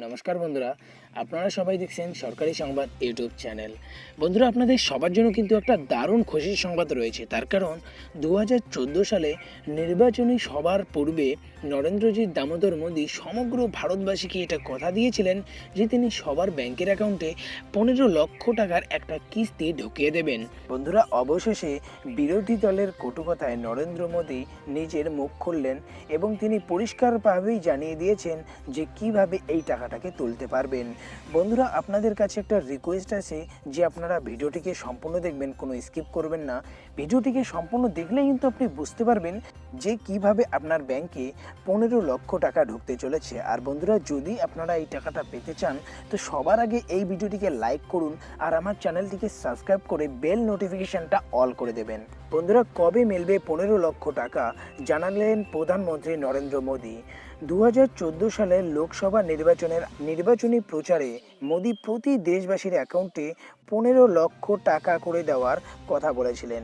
নমস্কার বন্ধুরা, আপনারা সবাই দেখছেন সরকারি সংবাদ ইউটিউব চ্যানেল। বন্ধুরা, আপনাদের সবার জন্য কিন্তু একটা দারুণ খুশির সংবাদ রয়েছে। তার কারণ 2014 সালে নির্বাচনী সভার পূর্বে নরেন্দ্রজি দামোদর মোদী সমগ্র ভারতবাসীকে এটা কথা দিয়েছিলেন যে তিনি সবার ব্যাংকের অ্যাকাউন্টে 15 লক্ষ টাকার একটা কিস্তি ঢুকিয়ে দেবেন। বন্ধুরা, অবশেষে বিরোধী দলের কটু কথায় নরেন্দ্র মোদী নিজের মুখ খুললেন এবং তিনি পরিষ্কারভাবেই জানিয়ে দিয়েছেন যে কিভাবে এই টাকাটাকে তুলতে পারবেন। বন্ধুরা, আপনাদের কাছে একটা রিকোয়েস্ট আছে যে আপনারা ভিডিওটিকে সম্পূর্ণ দেখবেন, কোনো স্কিপ করবেন না। ভিডিওটিকে সম্পূর্ণ দেখলে কিন্তু আপনি বুঝতে পারবেন যে কিভাবে আপনার ব্যাংকে 15 লক্ষ টাকা ঢুকতে চলেছে। আর বন্ধুরা, যদি আপনারা এই টাকাটা পেতে চান তো সবার আগে এই ভিডিওটিকে লাইক করুন আর আমার চ্যানেলটিকে সাবস্ক্রাইব করে বেল নোটিফিকেশনটা অল করে দেবেন। বন্ধুরা, কবে মিলবে 15 লক্ষ টাকা জানালেন প্রধানমন্ত্রী নরেন্দ্র মোদী। 2014 সালের লোকসভা নির্বাচনী প্রচারে মোদী প্রতি দেশবাসীর অ্যাকাউন্টে 15 লক্ষ টাকা করে দেওয়ার কথা বলেছিলেন।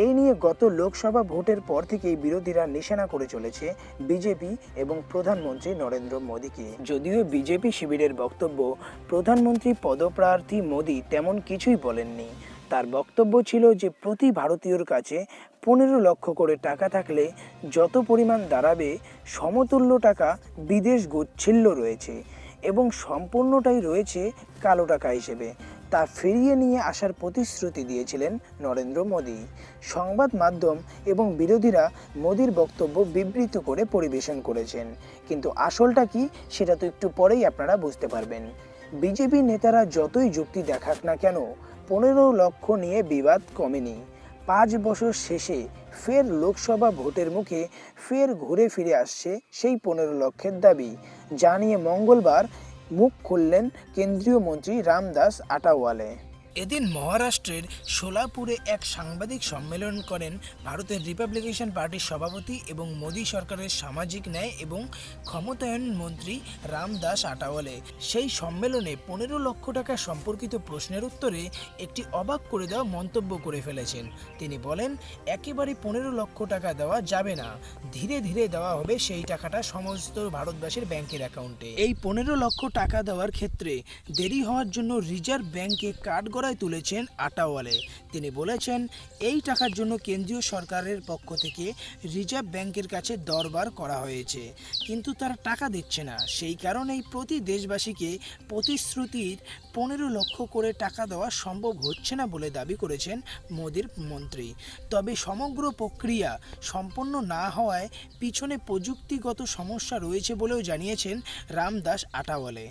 এই নিয়ে গত লোকসভা ভোটের পর থেকেই বিরোধীরা নিশানা করে চলেছে বিজেপি এবং প্রধানমন্ত্রী নরেন্দ্র মোদীকে। যদিও বিজেপি শিবিরের বক্তব্য, প্রধানমন্ত্রী পদপ্রার্থী মোদী তেমন কিছুই বলেননি। তার বক্তব্য ছিল যে প্রতি ভারতীয়র কাছে 15 লক্ষ করে টাকা থাকলে যত পরিমাণ দাঁড়াবে সমতুল্য টাকা বিদেশ গচ্ছিল্য রয়েছে এবং সম্পূর্ণটাই রয়েছে কালো টাকা হিসেবে, তা ফিরিয়ে নিয়ে আসার প্রতিশ্রুতি দিয়েছিলেন নরেন্দ্র মোদী। সংবাদ মাধ্যম এবং বিরোধীরা মোদীর বক্তব্য বিবৃত করে পরিবেশন করেছেন, কিন্তু আসলটা কি সেটা তো একটু পরেই আপনারা বুঝতে পারবেন। বিজেপি নেতারা যতই যুক্তি দেখাক না কেন, 15 লক্ষ নিয়ে বিবাদ কমেনি। 5 বছর শেষে ফের লোকসভা ভোটের মুখে ফের ঘুরে ফিরে আসছে সেই 15 লক্ষের দাবি, যা নিয়ে মঙ্গলবার মুখ খুললেন কেন্দ্রীয় মন্ত্রী রামদাস আঠাওয়ালে। এদিন মহারাষ্ট্রের সোলাপুরে এক সাংবাদিক সম্মেলন করেন ভারতের রিপাবলিকান পার্টির সভাপতি এবং মোদী সরকারের সামাজিক ন্যায় এবং ক্ষমতায়ন মন্ত্রী রামদাস আঠাওয়ালে। সেই সম্মেলনে 15 লক্ষ টাকা সম্পর্কিত প্রশ্নের উত্তরে একটি অবাক করে দেওয়া মন্তব্য করে ফেলেছেন। তিনি বলেন, একেবারে 15 লক্ষ টাকা দেওয়া যাবে না, ধীরে ধীরে দেওয়া হবে সেই টাকাটা সমস্ত ভারতবাসীর ব্যাংকের অ্যাকাউন্টে। এই 15 লক্ষ টাকা দেওয়ার ক্ষেত্রে দেরি হওয়ার জন্য রিজার্ভ ব্যাংকে কাঠগড়ায় তুলেছেন আঠাওয়ালে। তিনি বলেছেন, এই টাকার জন্য কেন্দ্রীয় সরকারের পক্ষ থেকে রিজার্ভ ব্যাংকের কাছে দরবার করা হয়েছে, কিন্তু তারা টাকা দিচ্ছে না। সেই কারণেই প্রতি দেশবাসীকে প্রতিশ্রুতির 15 লক্ষ করে টাকা দেওয়া সম্ভব হচ্ছে না বলে দাবি করেছেন মোদীর মন্ত্রী। তবে সমগ্র প্রক্রিয়া সম্পন্ন না হওয়ায় পিছনে প্রযুক্তিগত সমস্যা রয়েছে বলেও জানিয়েছেন রামদাস আঠাওয়ালে।